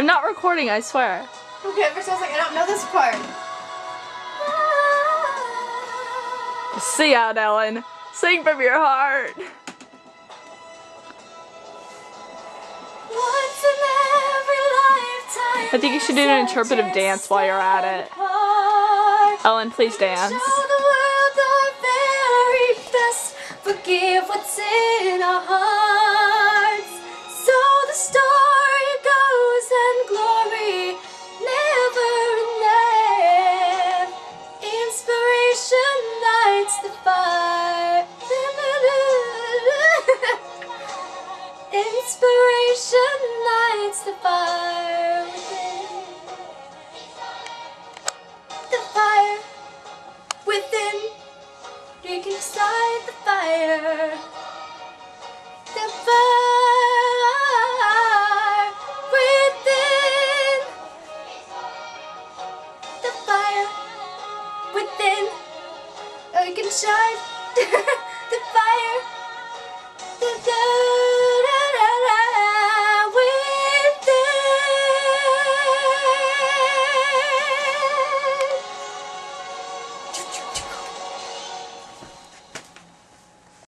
I'm not recording, I swear. Okay, at first I was like, I don't know this part. Sing out, Ellen. Sing from your heart. Once in every lifetime. I think you should do an interpretive dance while you're at it. Ellen, please dance. Show the world our very best. Forgive what's in our hearts. So the story goes and glory never ends. Inspiration lights the fire. Inspiration lights the fire within. The fire within. You can start the fire. The fire within. The fire within. Oh, you can start the fire.